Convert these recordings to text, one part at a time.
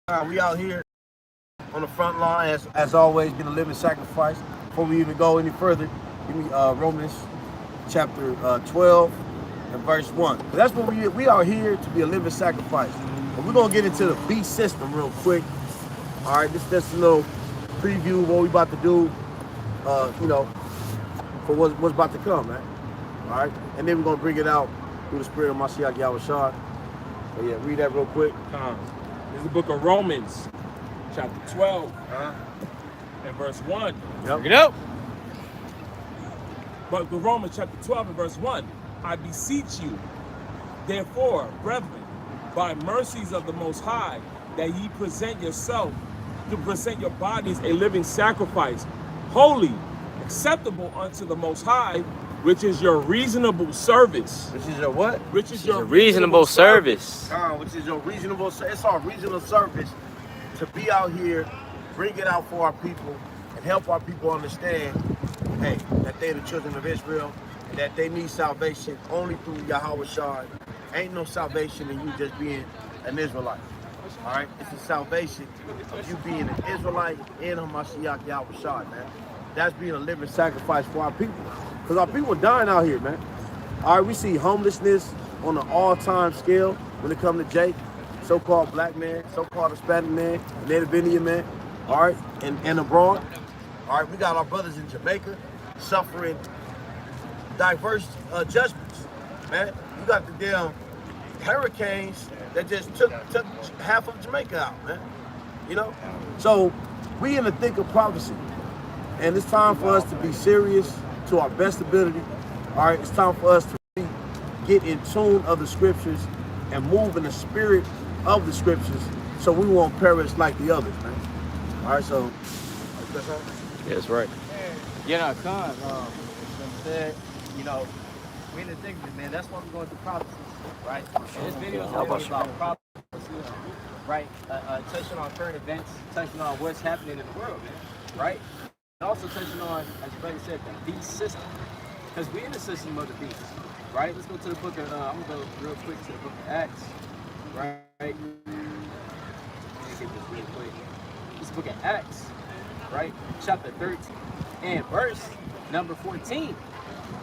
We out here on the front line, as always, being a living sacrifice. Before we even go any further, give me Romans chapter 12 and verse 1. That's what we are here to be a living sacrifice. But we're gonna get into the beast system real quick. All right, this is just a little preview of what we about to do. For what's about to come, man. All right, and then we're gonna bring it out through the spirit of Mashiach Yahushua. So yeah, read that real quick. This is the book of Romans, chapter 12, and verse 1. Yep. Bring it up. But the Romans chapter 12 and verse 1. I beseech you, therefore, brethren, by mercies of the Most High, that ye present your bodies a living sacrifice, holy, acceptable unto the Most High, which is your reasonable service. Which is your what? Which is your reasonable service. Which is your reasonable. It's our reasonable service to be out here, bring it out for our people, and help our people understand, hey, that they're the children of Israel, and that they need salvation only through Yahushua. Ain't no salvation in you just being an Israelite. All right, it's the salvation of you being an Israelite in Mashiach Yahushua, man. That's being a living sacrifice for our people. Because our people are dying out here, man. All right, we see homelessness on an all-time scale when it comes to Jake, so-called black man, so-called Hispanic man, Native Indian man, all right, and abroad. All right, we got our brothers in Jamaica suffering diverse judgments, man. You got the damn hurricanes that just took half of Jamaica out, man. You know? So we in the thick of prophecy. And it's time for us to be serious to our best ability. All right, it's time for us to really get in tune of the scriptures and move in the spirit of the scriptures so we won't perish like the others, man. All right, so Yeah, that's right. Yeah, said, we in the thick of it, man. That's why we're going through prophecies, right? And this video is going to be about prophecies, right? Touching on current events, touching on what's happening in the world, man, right? And also touching on, as your brother said, the beast system. Because we're in the system of the beast, right? Let's go to the book of, I'm going to go real quick to the book of Acts, right? Let me get this real quick. This book of Acts, right? Chapter 13 and verse number 14.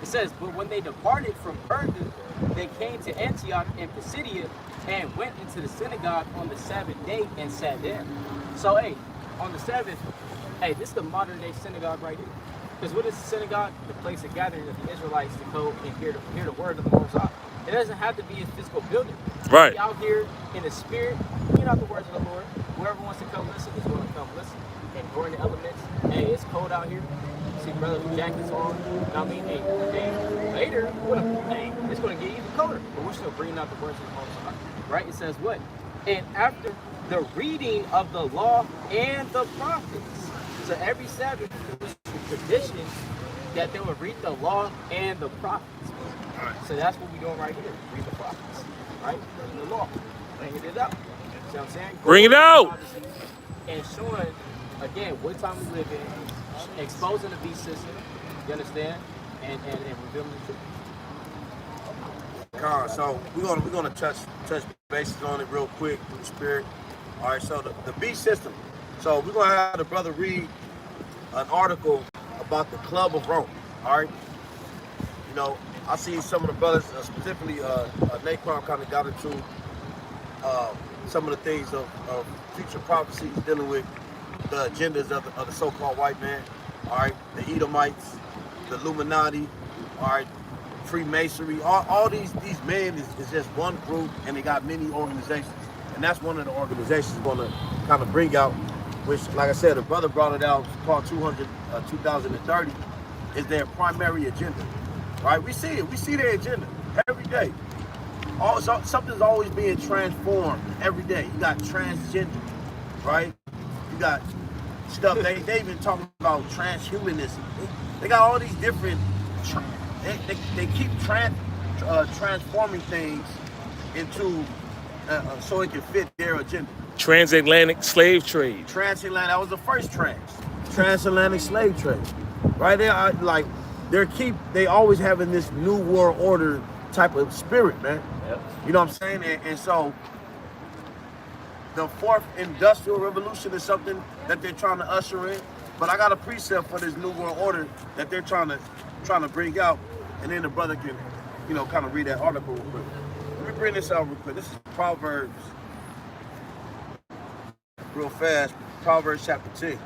It says, but when they departed from Perga, they came to Antioch in Pisidia and went into the synagogue on the Sabbath day and sat there. So, hey, on the Sabbath, hey, this is the modern day synagogue right here. Because what is the synagogue? The place of gathering of the Israelites to go and hear the word of the Most High. It doesn't have to be a physical building. Right. Be out here in the spirit, hear out the words of the Lord. Whoever wants to come listen is going to come listen. And during the elements, hey, it's cold out here. See brothers with jackets on. You know what I mean? Hey, later, it's going to get even colder. But we're still bringing out the words of the Most High. Right? It says what? And after the reading of the law and the prophets. So every Sabbath, it was a tradition that they would read the law and the prophets. So that's what we're doing right here. Read the prophets. Right? Reading the law. Bringing it out. See what I'm saying? Bring it out! And showing, again, what time we live in, exposing the beast system, you understand? And revealing the truth. So we're gonna touch bases on it real quick through the spirit. All right, so the beast system. So we're gonna have the brother read an article about the Club of Rome. All right. I see some of the brothers, specifically Naquan, kind of got into some of the things of future prophecies dealing with the agendas of the so-called white man. All right, the Edomites, the Illuminati, all right, Freemasonry. All these men is just one group, and they got many organizations. And that's one of the organizations we're going to kind of bring out, which, like I said, the brother brought it out, called 2030, is their primary agenda, right? We see it. We see their agenda every day. Something's always being transformed every day. You got transgender, right? You got stuff. They even talking about transhumanism. They got all these different. They keep transforming things into so it can fit their agenda. Transatlantic slave trade. Transatlantic. That was the first transatlantic slave trade, right? They always having this new world order type of spirit, man. Yep. You know what I'm saying? And so the fourth industrial revolution is something that they're trying to usher in. But I got a precept for this new world order that they're trying to bring out, and then the brother can, kind of read that article real quick. Let me bring this out real quick. This is Proverbs, real fast. Proverbs chapter 10,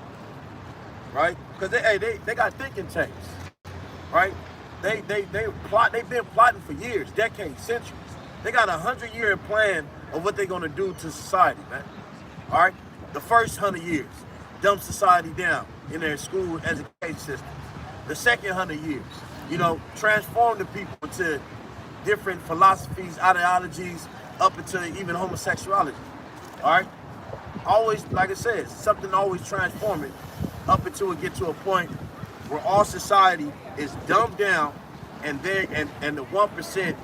right? Because they got thinking tanks, right? They've been plotting for years, decades, centuries. They got a 100-year plan of what they're gonna do to society, man. All right, the first 100 years, dumb society down in their school education system. The second 100 years, transform the people into different philosophies, ideologies, up into even homosexuality. All right, always, like I said, something always transforming up until it get to a point where all society is dumbed down, and the 1%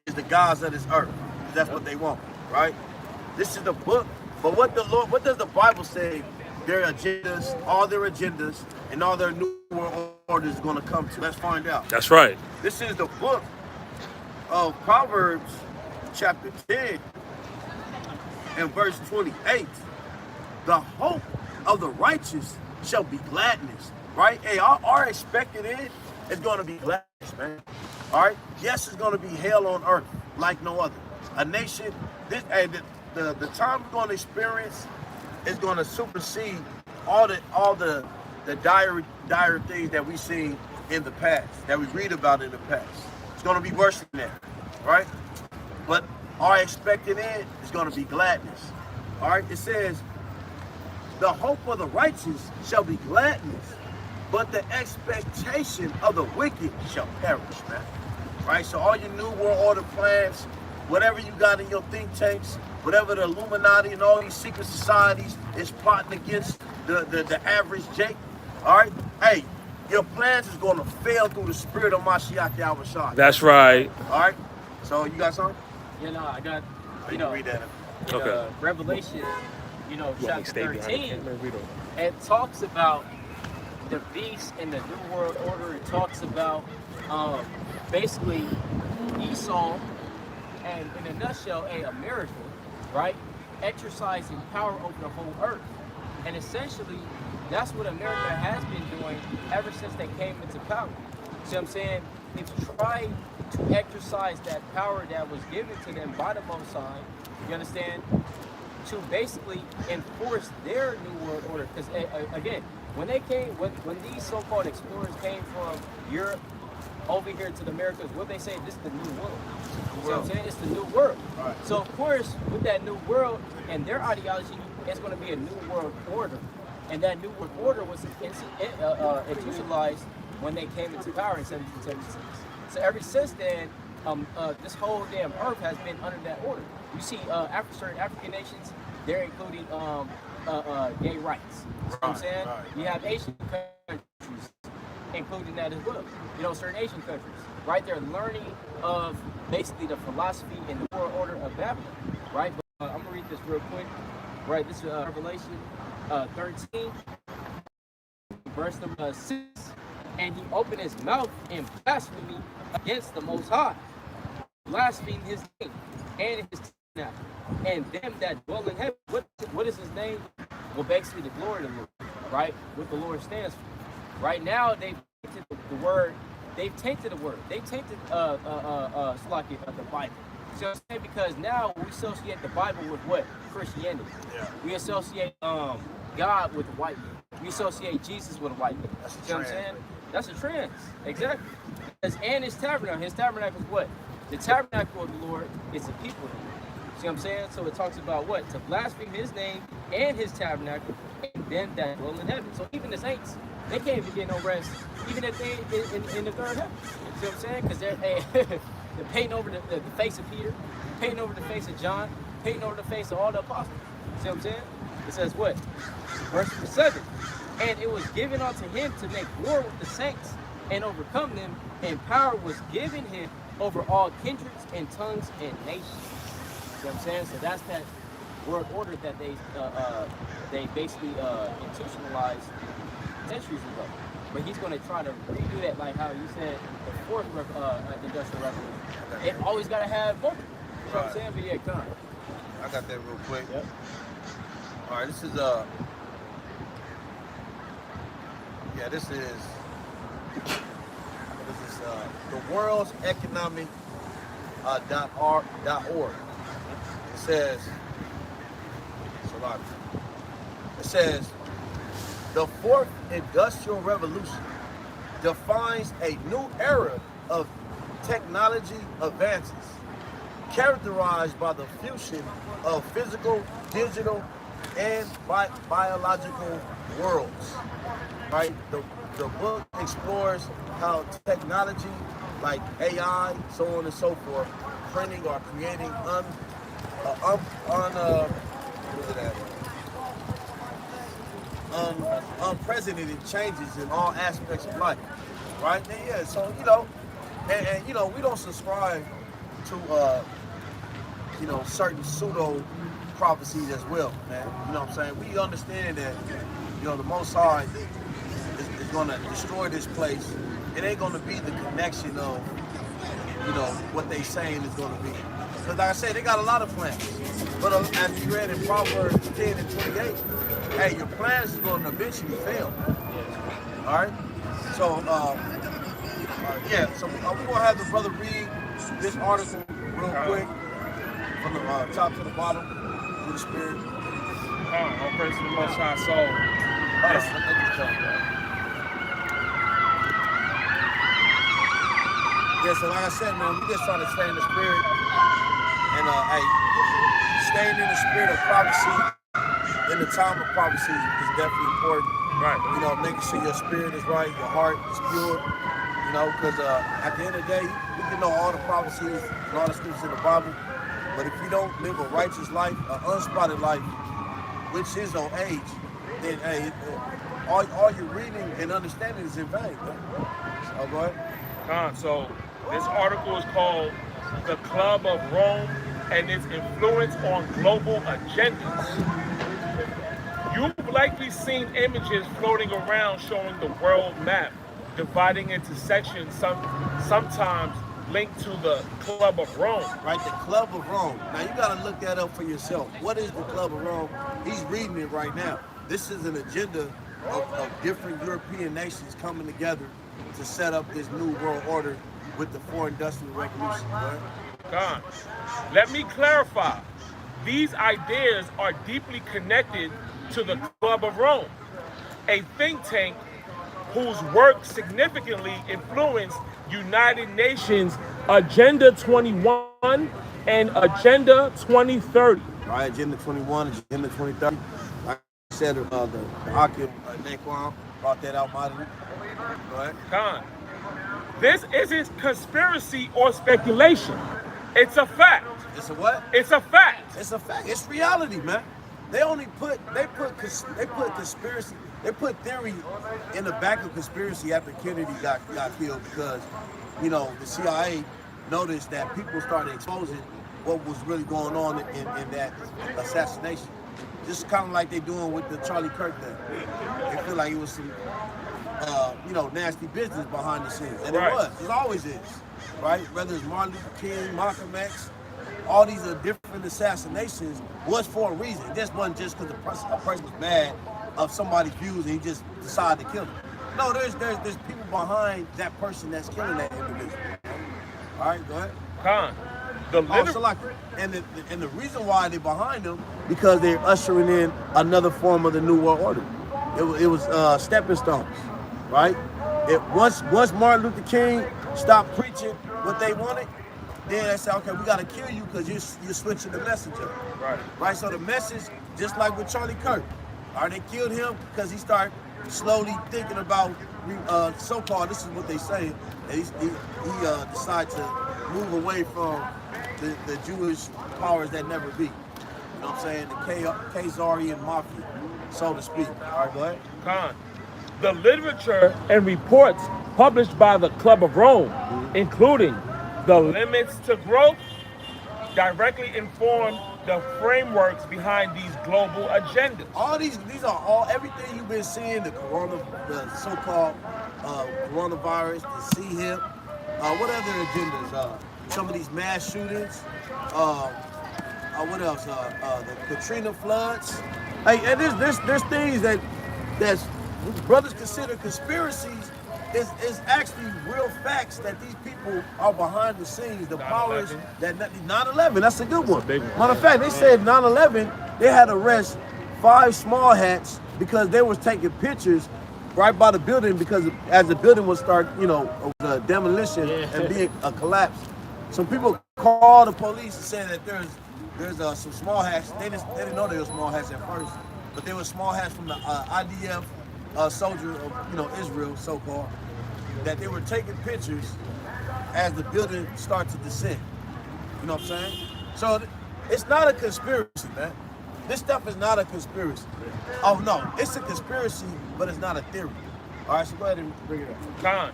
is the gods of this earth. That's what they want, right? This is the book. But what does the Bible say? Their agendas, all their agendas, and all their new world orders is going to come to. Let's find out. That's right. This is the book of Proverbs, chapter 10, and verse 28. The hope of the righteous shall be gladness, right? Hey, our expected end is going to be gladness, man. All right? Yes, it's going to be hell on earth like no other. A nation, the time we're going to experience is going to supersede all the dire things that we see in the past, that we read about in the past. It's going to be worse than that, right? But our expected end is going to be gladness. All right? It says, the hope of the righteous shall be gladness, but the expectation of the wicked shall perish, man. Right? So all your new world order plans, whatever you got in your think tanks, whatever the Illuminati and all these secret societies is plotting against the average Jake, all right? Hey, your plans is going to fail through the spirit of Mashiach Yahushua. That's right. All right? So you got something? I got, You can read that. Okay. Revelation, chapter 13, it talks about the beast in the New World Order. It talks about basically Esau, and in a nutshell, America, right, exercising power over the whole earth. And essentially, that's what America has been doing ever since they came into power. See what I'm saying? They've tried to exercise that power that was given to them by the Most High, you understand, to basically enforce their New World Order. Because again, when these so-called explorers came from Europe over here to the Americas, what they say, this is the new world. You know what I'm saying? It's the new world. Right. So of course, with that new world and their ideology, it's going to be a new world order. And that new world order was institutionalized when they came into power in 1776. So ever since then, this whole damn earth has been under that order. You see, certain African nations, they're including gay rights. You know what I'm saying? Right. You have Asian countries including that as well. Certain Asian countries, right? They're learning of basically the philosophy and the world order of Babylon, right? But I'm gonna read this real quick, right? This is Revelation 13, verse number 6. And he opened his mouth in blasphemy against the Most High, blasphemed his name and his tabernacle, and them that dwell in heaven. What is his name? Well, basically the glory of the Lord, right? What the Lord stands for. Right now, they've tainted the word. They've tainted the word. They tainted the Bible. So I'm saying, because now we associate the Bible with what? Christianity. Yeah. We associate God with the white man. We associate Jesus with a white man. That's You know what I'm saying? That's a trend. Exactly. And his tabernacle. His tabernacle is what? The tabernacle of the Lord is the people of the Lord. See what I'm saying? So it talks about what? To blaspheme his name and his tabernacle and them that dwell in heaven. So even the saints, they can't even get no rest, even if they in the third heaven. See what I'm saying? Because they're painting over the face of Peter, painting over the face of John, painting over the face of all the apostles. See what I'm saying? It says what? Verse 7. And it was given unto him to make war with the saints and overcome them, and power was given him over all kindreds and tongues and nations. See what I'm saying? So that's that world order that they basically institutionalized centuries ago. But he's going to try to redo that, like how you said, the fourth industrial revolution. It always got to have both. You know what I'm saying? But yeah, come on. I got that real quick. Yep. All right, this is this is the world's economic .org. It says, the fourth industrial revolution defines a new era of technology advances, characterized by the fusion of physical, digital, and biological worlds. Right? The book explores how technology like AI, so on and so forth, printing or creating unprecedented changes in all aspects of life, right? And yeah, so and we don't subscribe to certain pseudo prophecies as well, man. You know what I'm saying? We understand that the Most High is going to destroy this place. It ain't going to be the connection of what they saying is going to be. Because like I said, they got a lot of plans. But as you read in Proverbs 10 and 28, hey, your plans is going to eventually fail. All right? So, so we're going to have the brother read this article real quick from the top to the bottom with the Spirit. All praise to the Most High. Yeah, so like I said, man, we just trying to stay in the Spirit. And, staying in the spirit of prophecy in the time of prophecy is definitely important. Right. Making sure your spirit is right, your heart is pure. Because at the end of the day, we can know all the prophecies and all the scriptures in the Bible, but if you don't live a righteous life, an unspotted life, which is on age, then all your reading and understanding is in vain. So go ahead. So this article is called "The Club of Rome and its Influence on Global Agendas." You've likely seen images floating around showing the world map, dividing into sections, sometimes linked to the Club of Rome. Right, the Club of Rome. Now you gotta look that up for yourself. What is the Club of Rome? He's reading it right now. This is an agenda of different European nations coming together to set up this new world order with the Fourth Industrial Revolution. Right? God, let me clarify. These ideas are deeply connected to the Club of Rome, a think tank whose work significantly influenced United Nations Agenda 21 and Agenda 2030. Right, Agenda 21, Agenda 2030. Like I said, the Apttmh brought that out moderately. Go ahead. Khan, this isn't conspiracy or speculation. It's a fact. It's a what? It's a fact. It's a fact. It's reality, man. They put conspiracy. They put theory in the back of conspiracy after Kennedy got killed because, the CIA noticed that people started exposing what was really going on in that assassination. Just kind of like they're doing with the Charlie Kirk thing. They feel like it was some, nasty business behind the scenes. And right. It was. It always is. Right? Whether it's Martin Luther King, Malcolm X, all these are different assassinations was for a reason. It just wasn't just because a person was mad of somebody's views and he just decided to kill them. No, there's people behind that person that's killing that individual. All right, go ahead. Khan, and the reason why they're behind them because they're ushering in another form of the New World Order. It was stepping stones, right? Once Martin Luther King stopped preaching what they wanted, then they said, okay, we got to kill you because you're switching the message up. Right? So the message, just like with Charlie Kirk, all right, they killed him because he started slowly thinking about so-called, this is what they say, and he decided to move away from the Jewish powers that never be. You know what I'm saying? The Khazarian mafia, so to speak. All right, go ahead. Khan, the literature and reports published by the Club of Rome, including The Limits to Growth, directly inform the frameworks behind these global agendas. All these are all everything you've been seeing, the so-called coronavirus, the CHIP, what other agendas? Some of these mass shootings, what else? The Katrina floods, Hey, and there's things that's brothers consider conspiracies. Is actually real facts that these people are behind the scenes. The powers that 9/11. That's a good one. Matter of fact, they said 9/11 they had to arrest 5 small hats because they was taking pictures right by the building because as the building would start, a demolition and being a collapse. Some people called the police and said that there's some small hats. They didn't know they were small hats at first, but they were small hats from the IDF soldier of Israel, so-called, that they were taking pictures as the building started to descend. You know what I'm saying? So it's not a conspiracy, man. This stuff is not a conspiracy. Oh no, it's a conspiracy, but it's not a theory. All right, so go ahead and bring it up. Con,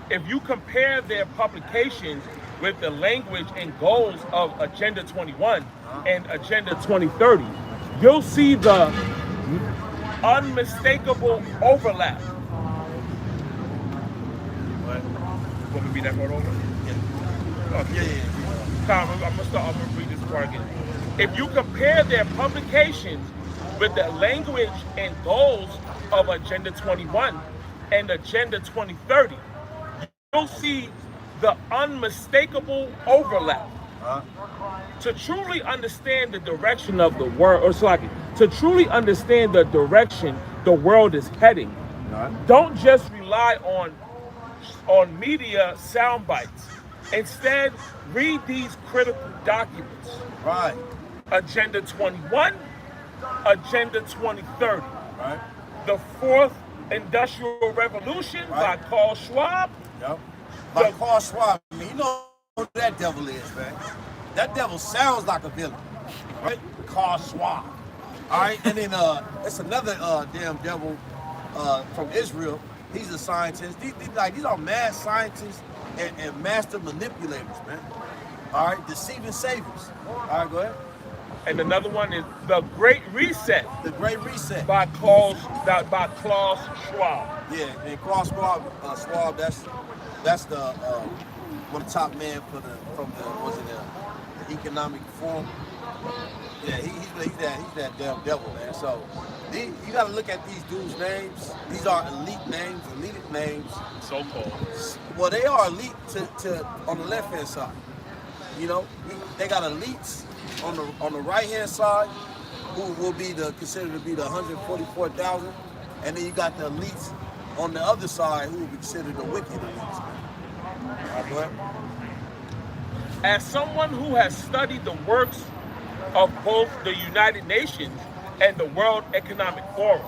if you compare their publications with the language and goals of Agenda 21 and Agenda 2030, you'll see the unmistakable overlap. What? Want me to read that part over? Yeah. Okay. Con, I'm gonna read this part again. If you compare their publications with the language and goals of Agenda 21 and Agenda 2030, you'll see the unmistakable overlap. To truly understand the direction of the world, to truly understand the direction the world is heading, don't just rely on media sound bites. Instead, read these critical documents. Right. Agenda 21, Agenda 2030. Right. The Fourth Industrial Revolution by Carl Schwab. Yep. By Carl Schwab. I mean, you know who that devil is, man. That devil sounds like a villain, right? Carl Schwab. All right, and then it's another damn devil from Israel. He's a scientist. These are mad scientists and master manipulators, man. All right, deceiving saviors. All right, go ahead. And another one is The Great Reset. The Great Reset. By Klaus Schwab. Yeah, and Klaus Schwab, that's the one of the top men from the economic forum. Yeah, he's that damn devil, man. So you got to look at these dudes' names. These are elite names. So-called. Well, they are elite to on the left hand side. They got elites on the right hand side who will be considered to be the 144,000, and then you got the elites on the other side who will be considered the wicked elites. All right, go ahead. As someone who has studied the works of both the United Nations and the World Economic Forum,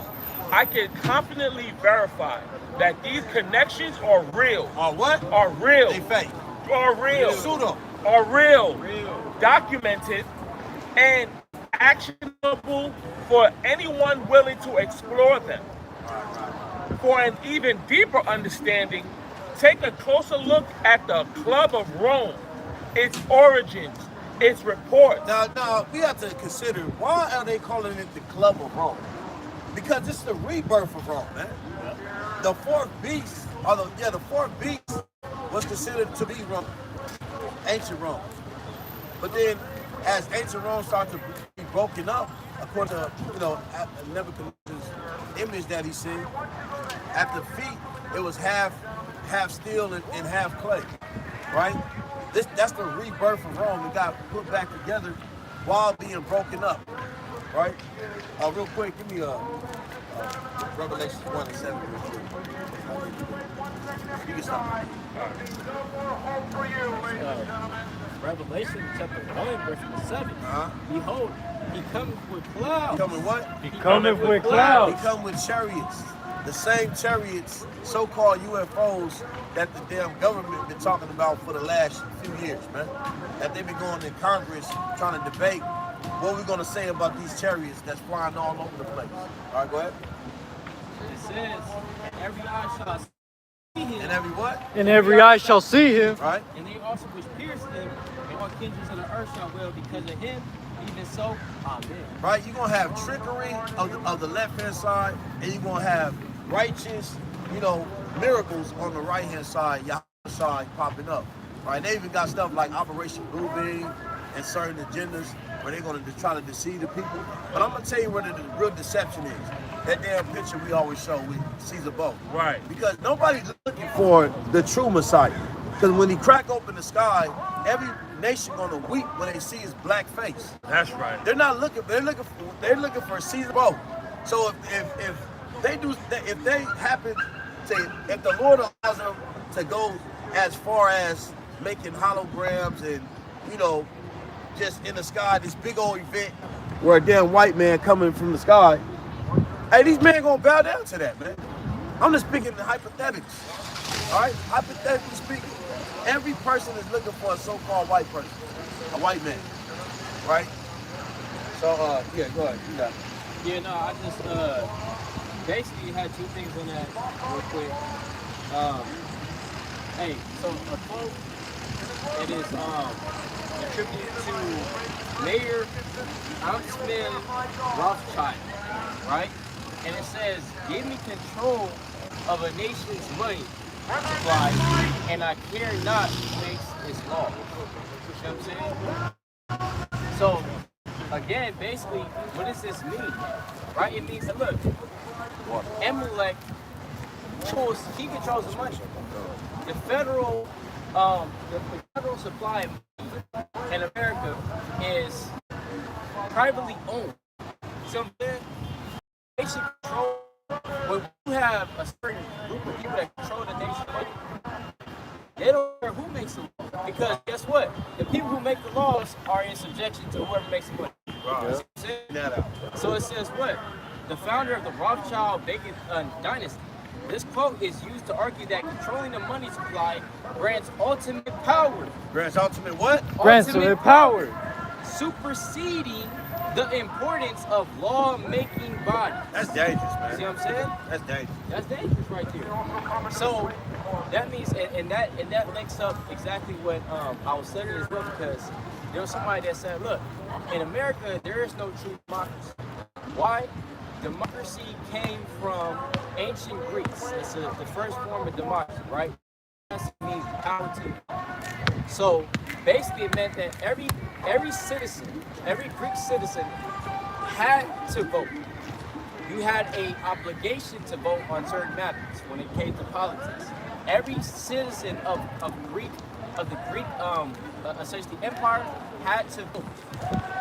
I can confidently verify that these connections are real. Are what? Are real. They fake. Are real. Pseudo. Are real. Documented and actionable for anyone willing to explore them. For an even deeper understanding, take a closer look at the Club of Rome, its origins, its reports. Now, we have to consider, why are they calling it the Club of Rome? Because it's the rebirth of Rome, man. The fourth beast, the fourth beast was considered to be Rome, ancient Rome. But then, as ancient Rome started to be broken up, according to Nebuchadnezzar's image that he seen, at the feet it was half steel and half clay, right? That's the rebirth of Rome. It got put back together while being broken up, right? Real quick, give me Revelation 1:7. You can stop. Revelation chapter 1, verse 7. Behold, he cometh with clouds. Coming what? He cometh with clouds. He come with chariots. The same chariots, so-called UFOs, that the damn government been talking about for the last few years, man. That they've been going in Congress trying to debate what we're going to say about these chariots that's flying all over the place. All right, go ahead. It says, every eye shall see him. And every what? And every eye shall see him. Right. And they also which pierced him, and all kindreds of the earth shall wail because of him. Even so, amen. Right? You're going to have trickery of the left-hand side, and you're going to have righteous, miracles on the right-hand side, Yahweh side popping up. Right? They even got stuff like Operation Blue Beam and certain agendas where they're gonna try to deceive the people. But I'm gonna tell you where the real deception is. That damn picture we always show with Caesar Bow. Right. Because nobody's looking for the true Messiah. Because when he crack open the sky, every nation gonna weep when they see his black face. That's right. They're not looking. They're looking for Caesar Bow. So if they happen to, if the Lord allows them to go as far as making holograms and, you know, just in the sky, this big old event where a damn white man coming from the sky, hey, these men gonna bow down to that, man. I'm just speaking in hypothetics. All right, hypothetically speaking, every person is looking for a so-called white person, a white man, right? So, yeah, go ahead. You got it. Yeah, no, I just basically had two things on that real quick. Hey, so a quote, it is attributed to Mayor Apttmh Rothschild, right? And it says, "Give me control of a nation's money supply, and I care not who makes its law." You know what I'm saying? So, again, basically, what does this mean? Right? It means that, look, Amalek he controls the money. The federal supply of money in America is privately owned. So they should control. When you have a certain group of people that control the nation's money, they don't care who makes the law. Because guess what? The people who make the laws are in subjection to whoever makes the money. Right. So it says what? The founder of the Rothschild Bacon dynasty. This quote is used to argue that controlling the money supply grants ultimate power. Grants ultimate what? Ultimate power. Superseding the importance of law-making bodies. That's dangerous, man. See what I'm saying? That's dangerous. That's dangerous right there. So that means, and that links up exactly what I was studying as well, because there was somebody that said, look, in America there is no true democracy. Why? Democracy came from ancient Greece. It's the first form of democracy, right? It means power to. So basically it meant that every citizen, every Greek citizen had to vote. You had an obligation to vote on certain matters when it came to politics. Every citizen of the Greek essentially empire had to vote,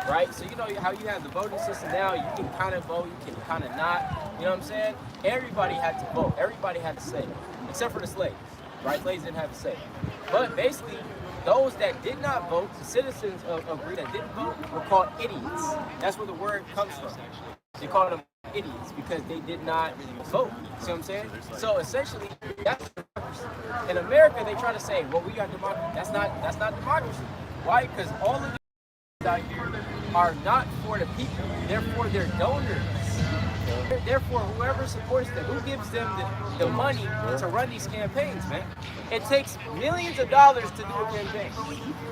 right? So you know how you have the voting system now, you can kind of vote, you can kind of not, you know what I'm saying? Everybody had to vote, everybody had to say, except for the slaves, right? Slaves didn't have to say. But basically, those that did not vote, the citizens of Greece that didn't vote, were called idiots. That's where the word comes from. They called them idiots because they did not vote. See what I'm saying? So essentially, that's democracy. In America, they try to say, well, we got democracy. That's not democracy. Why? Because all of the out here are not for the people. They're for their donors. Therefore, whoever supports them, who gives them the money to run these campaigns, man? It takes millions of dollars to do a campaign.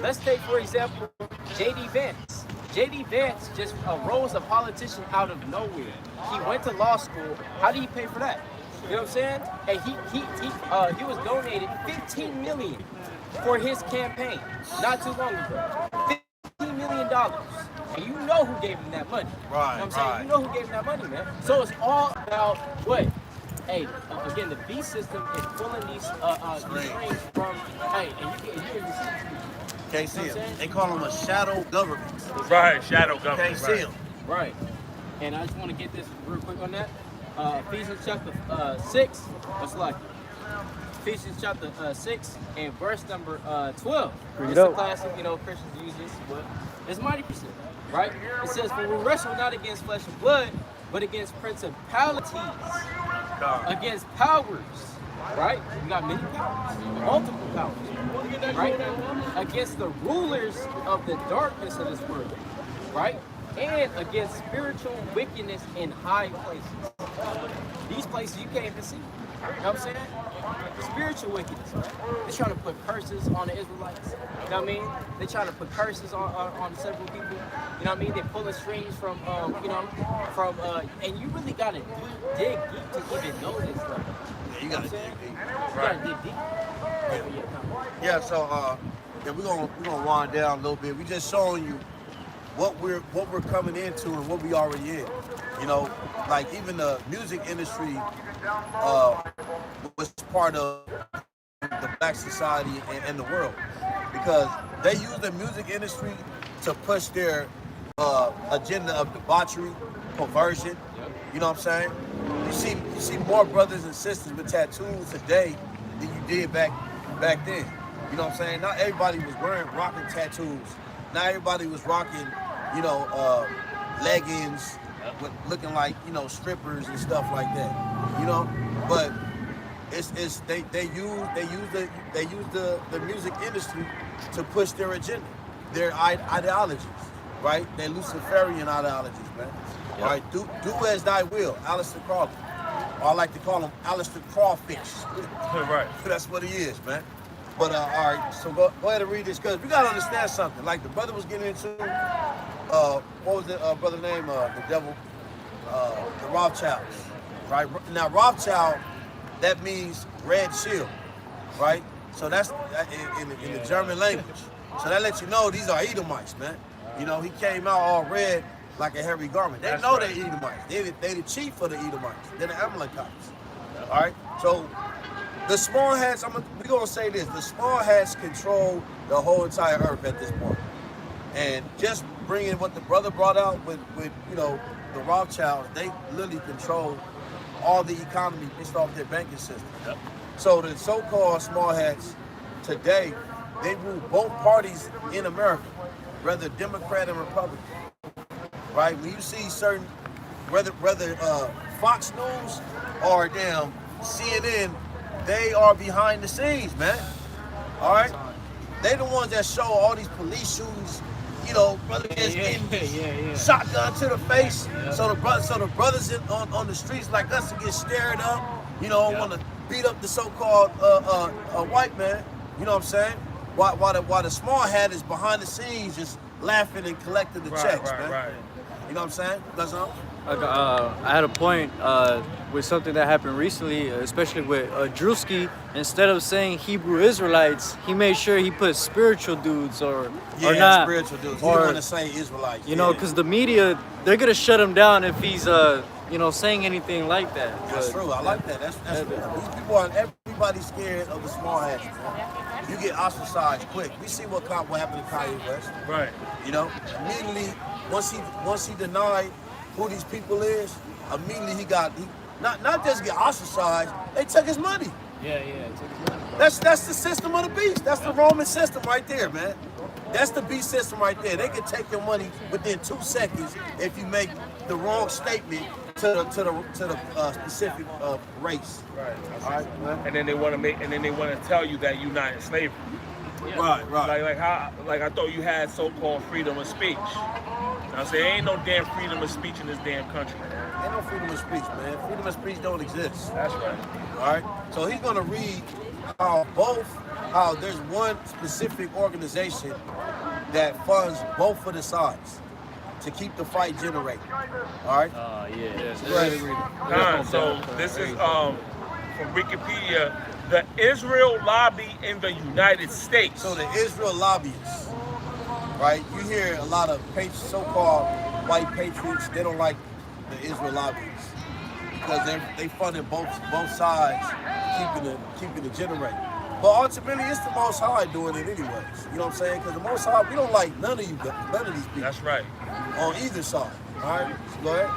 Let's take, for example, J.D. Vance. J.D. Vance just arose a politician out of nowhere. He went to law school. How did he pay for that? You know what I'm saying? And he was donated $15 million for his campaign not too long ago. $15 million. And you know who gave him that money. Right, You know what I'm saying? right. You know who gave him that money, man. So it's all about what? Hey, again, the beast system is pulling these strings from, hey, and you can see. Can't see him. They call him a shadow government. Right, shadow government. Can't see him. Right. And I just want to get this real quick on that. Ephesians chapter 6, what's like? Ephesians chapter 6 and verse number 12. It's a classic, you know, Christians use this, but it's mighty percent, right? It says, "For we wrestle not against flesh and blood, but against principalities, against powers." Right? We got many powers, multiple powers, right? Against the rulers of the darkness of this world, right? And against spiritual wickedness in high places. These places you can't even see. You know what I'm saying? Spiritual wickedness, man. They're trying to put curses on the Israelites. You know what I mean? They're trying to put curses on several people. You know what I mean? They're pulling strings from, and you really got to dig deep to even know this stuff. Yeah, you gotta dig deep. You gotta dig deep. Yeah, so we're gonna wind down a little bit. We just showing you what we're coming into and what we already in. You know, like even the music industry was part of the black society and the world, because they use the music industry to push their agenda of debauchery, perversion. You know what I'm saying? You see more brothers and sisters with tattoos today than you did back then. You know what I'm saying? Not everybody was rocking tattoos. Not everybody was rocking, you know, leggings, with looking like, you know, strippers and stuff like that. You know, but they use the music industry to push their agenda, their ideologies, right? Their Luciferian ideologies, man. Yep. All right, do as thy will, Aleister Crowley. Or I like to call him Aleister Crawfish. Right. That's what he is, man. But all right, so go ahead and read this, because we gotta understand something. Like the brother was getting into, what was the brother name? The devil, the Rothschilds, right? Now Rothschild, that means red shield, right? So that's in the German language. So that lets you know these are Edomites, man. You know, he came out all red like a hairy garment. They know they're Edomites. They the chief of the Edomites. They're the Amalekites. All right. So the small hats. We're gonna say this: the small hats control the whole entire earth at this point. And just bringing what the brother brought out with you know, the Rothschilds, they literally control all the economy based off their banking system. Yep. So the so-called small hats today, they rule both parties in America, whether Democrat and Republican. Right? When you see certain, whether Fox News or damn CNN, they are behind the scenes, man. All right? They the ones that show all these police shootings, you know, brother getting shotgun to the face. Yeah. So the brothers on the streets like us to get stared up, you know, want to beat up the so-called white man. You know what I'm saying? While the small hat is behind the scenes, just laughing and collecting the checks, man. Right. You know what I'm saying? That's all. I had a point with something that happened recently, especially with Drewski. Instead of saying Hebrew Israelites, he made sure he put spiritual dudes or not. Spiritual dudes. He didn't want to say Israelites. You know, because the media, they're going to shut him down if he's, you know, saying anything like that. That's true. I like that. That's real. These people everybody's scared of the small hats, man. You get ostracized quick. We see what happened to Kanye West. Right. You know, immediately, once he denied who these people is, immediately he not just get ostracized, they took his money. Yeah, took his money. That's the system of the beast. That's the Roman system right there, man. That's the beast system right there. They can take your money within 2 seconds if you make the wrong statement to the specific race. Right. All right, man. And then they want to tell you that you're not in slavery. Yeah. Right. Like I thought you had so-called freedom of speech. I say ain't no damn freedom of speech in this damn country. Ain't no freedom of speech, man. Freedom of speech don't exist. That's right. All right. So he's gonna read how there's one specific organization that funds both of the sides to keep the fight generated. All right. So this is from Wikipedia. The Israel lobby in the United States. So the Israel lobbyists, right? You hear a lot of so-called white patriots. They don't like the Israel lobbyists because they funding both sides, keeping it generated. But ultimately, it's the Most High doing it anyways. You know what I'm saying? Because the Most High, we don't like none of these people. That's right. On either side. All right. So go ahead.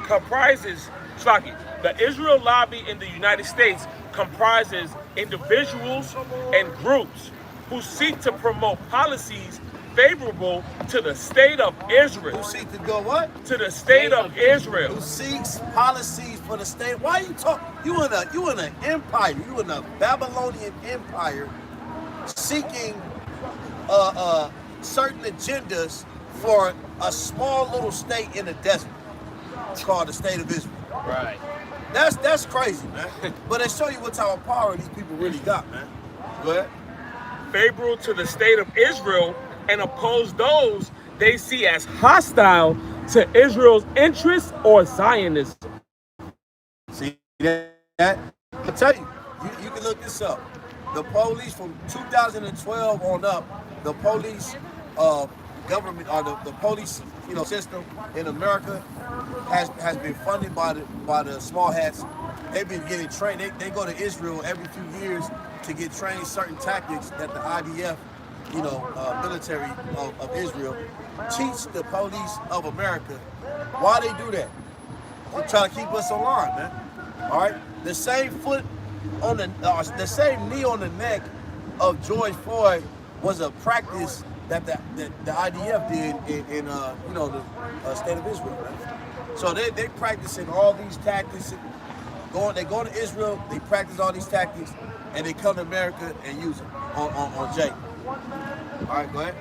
Comprises. The Israel lobby in the United States comprises individuals and groups who seek to promote policies favorable to the state of Israel. Who seek to go what? To the state of Israel. Who seeks policies for the state. Why you talk? You in an empire. You in a Babylonian empire seeking certain agendas for a small little state in the desert called the state of Israel. Right. That's crazy, man. But they show you what type of power these people really got, man. Go ahead. Favorable to the state of Israel and oppose those they see as hostile to Israel's interests or Zionism. See that? I'll tell you, you can look this up. the police from 2012 on up, the police government or the police system in America has been funded by the small hats. They've been getting trained. They go to Israel every few years to get trained certain tactics that the IDF, military of Israel, teach the police of America. Why they do that? They try to keep us online, man. All right, the same foot on the same knee on the neck of George Floyd was a practice that the IDF did in the state of Israel, man. So they practicing all these tactics. They go to Israel, they practice all these tactics, and they come to America and use them on Jake. All right, go ahead.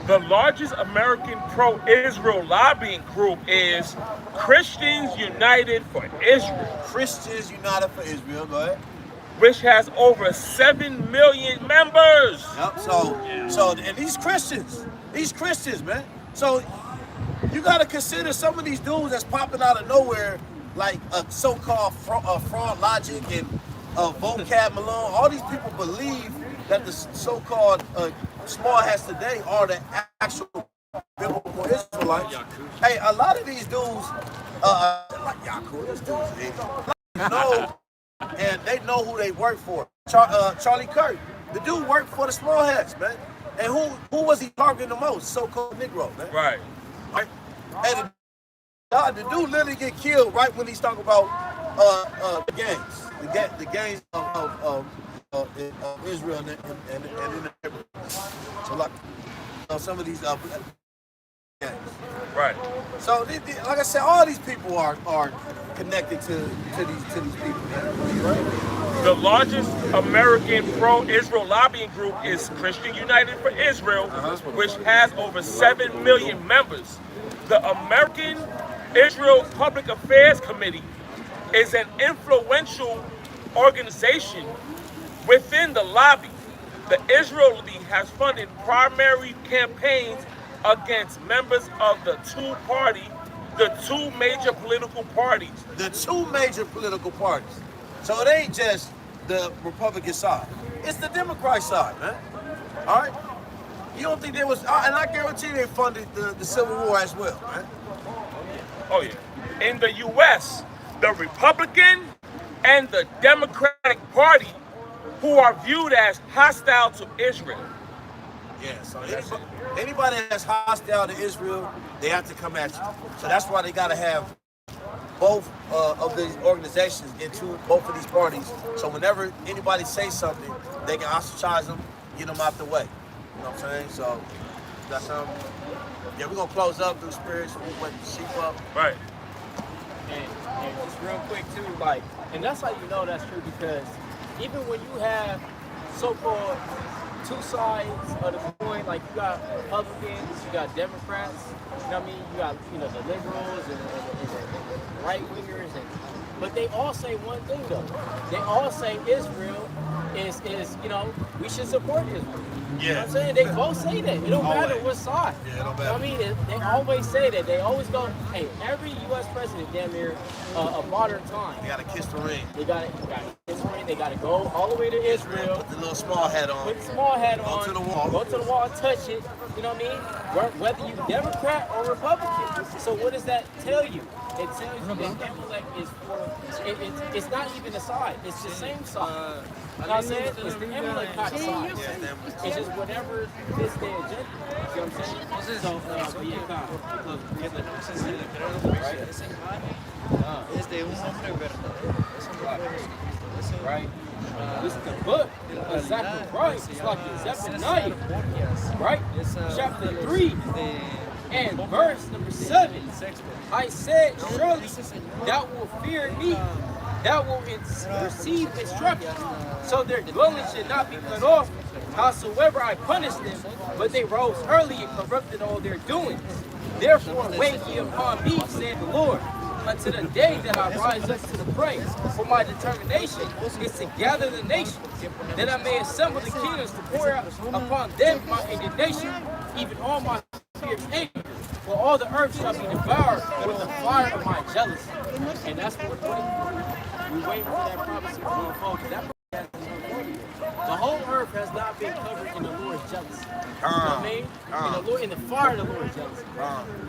The largest American pro-Israel lobbying group is Christians United for Israel. Christians United for Israel, go ahead. Which has over 7 million members. Yep. So, and these Christians, man. So, you got to consider some of these dudes that's popping out of nowhere, like a so-called fraud logic and vocab Malone. All these people believe that the so-called small hats today are the actual biblical Israelites. Hey, a lot of these dudes, like Yaku, these dudes, and they know who they work for. Charlie Kirk, the dude worked for the small hats, man. And who was he targeting the most? So-called Negro, man. Right. And the dude literally get killed right when he's talking about the gangs, the gangs of Israel and in the neighborhood. So like some of these gangs. Right. So like I said, all these people are connected to these people. Right? The largest American pro-Israel lobbying group is Christian United for Israel, which has over 7 million members. The American Israel Public Affairs Committee is an influential organization within the lobby. The Israel League has funded primary campaigns against members of the two major political parties. The two major political parties. So it ain't just the Republican side. It's the Democrat side, man. All right? You don't think there was, and I guarantee they funded the Civil War as well, man. Oh yeah. In the U.S., the Republican and the Democratic Party, who are viewed as hostile to Israel. Yeah, so anybody that's hostile to Israel, they have to come at you. So that's why they got to have both of these organizations into both of these parties. So whenever anybody says something, they can ostracize them, get them out the way. You know what I'm saying? So that's yeah, we're gonna close up through spirits. We're waiting to sheep up. Right. And just real quick too, like, and that's how you know that's true, because even when you have so-called two sides of the coin, like you got Republicans, you got Democrats, you know what I mean? You got the liberals and the right wingers, but they all say one thing though. They all say Israel is we should support Israel. Yeah. You know what I'm saying? They both say that. It don't matter what side. Yeah, it don't matter. I mean, they always say that. They always go, hey, every U.S. president, damn near a modern time. They got to kiss the ring. They got to kiss the ring. They got to go all the way to Israel. Put the little small hat on. Put the small hat on. Go to the wall. Go to the wall, touch it. You know what I mean? Whether you Democrat or Republican. So what does that tell you? It tells you that Amalek is for, it's not even a side. It's the same side. You know what I'm saying? It's the Amalek kind of side. It's just whatever fits their agenda. You know what I'm saying? So, right? This is the book of Zechariah. It's like Zephaniah, right? Chapter 3 and verse number 7. I said, surely thou wilt fear me, thou wilt receive instruction, so their dwelling should not be cut off, howsoever I punished them, but they rose early and corrupted all their doings. Therefore wait ye upon me, saith the Lord, unto the day that I rise up to the prey. For my determination is to gather the nations, that I may assemble the kingdoms to pour out upon them my indignation, even all my fierce anger. For all the earth shall be devoured with the fire of my jealousy. And that's what we wait for that prophecy to unfold. That prophecy has to unfold. The earth has not been covered in the Lord's jealousy. You know what I mean? In the fire of the Lord's jealousy.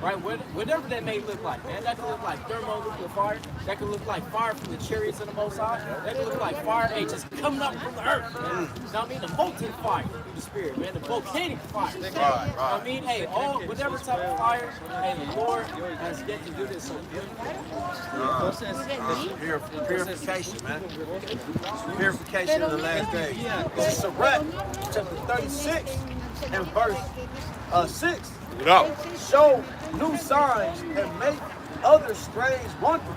Right? Whatever that may look like, man. That could look like thermonuclear fire. That could look like fire from the chariots of the Most High. That could look like fire, just coming up from the earth, man. You know what I mean? The molten fire through the Spirit, man. The volcanic fire. You know what I mean? Hey, whatever type of fire, hey, the Lord has yet to do this so beautifully. Purification, man. Purification in the last days. This is Sirach, chapter 36 and verse 6. Show new signs and make other strange wonders.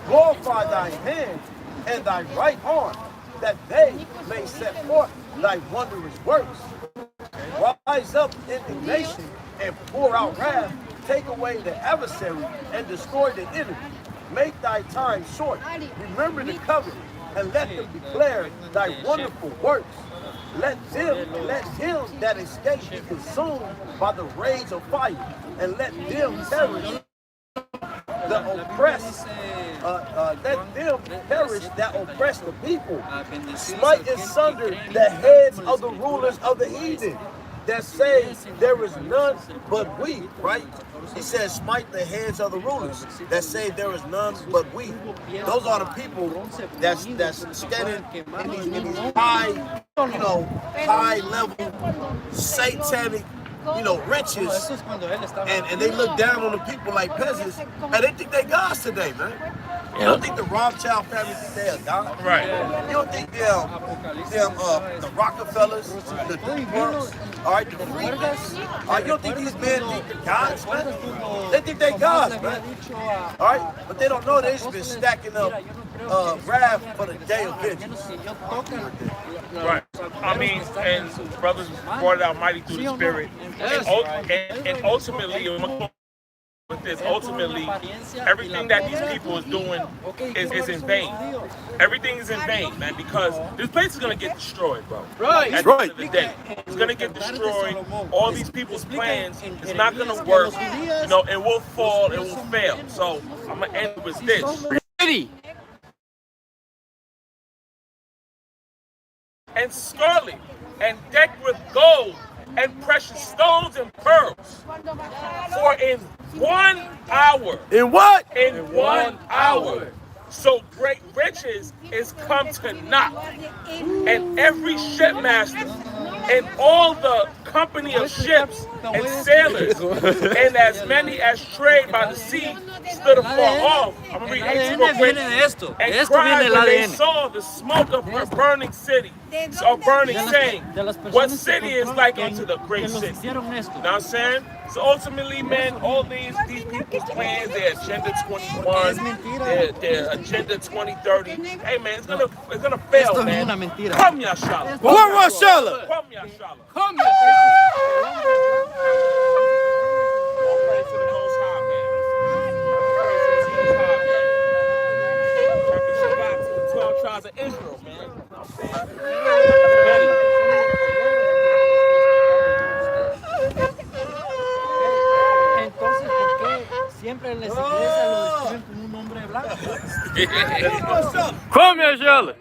Glorify thy hand and thy right arm, that they may set forth thy wondrous works. Rise up indignation and pour out wrath. Take away the adversary and destroy the enemy. Make thy time short. Remember the covenant and let them declare thy wonderful works. Let him that escape be consumed by the rage of fire, and let them perish the oppressed. Let them perish that oppress the people. Smite asunder the heads of the rulers of the heathen, that say there is none but we, right? He says, smite the heads of the rulers that say there is none but we. Those are the people that's standing in these high, high level satanic, riches, and they look down on the people like peasants, and they think they gods today, man. You don't think the Rothschild family think they are God? Right. You don't think the Rockefellers, the Dukes, all right, the Freemans, you don't think these men think they're gods, man? They think they're gods, man. All right, but they don't know they've just been stacking up wrath for the day of vengeance. Right. I mean, and brothers brought it out mighty through the Spirit, and ultimately, with this, ultimately, everything that these people is doing is in vain. Everything is in vain, man, because this place is gonna get destroyed, bro. Right. At the end of the day, it's gonna get destroyed. All these people's plans, it's not gonna work. It will fall, it will fail. So I'm gonna end with this. And scarlet, and decked with gold, and precious stones and pearls. For in 1 hour. In what? In 1 hour. So great riches is come to naught. And every shipmaster and all the company of ships and sailors and as many as trade by the sea stood afar off. I'm going to read 18 more quick. And cried when they saw the smoke of her burning city. So burning, saying, what city is like unto the great city? You know what I'm saying? So ultimately, man, all these people's plans, their Agenda 21, their Agenda 2030, hey man, it's gonna fail, man. Come Yashala. Come Yashala. Come Yashala. Come Yashala. All praise to the Most High, man. Happy Shabbat to the 12 tribes of Israel, man. Entonces, ¿por qué siempre les interesa lo describen como un hombre blanco? Come Yashala.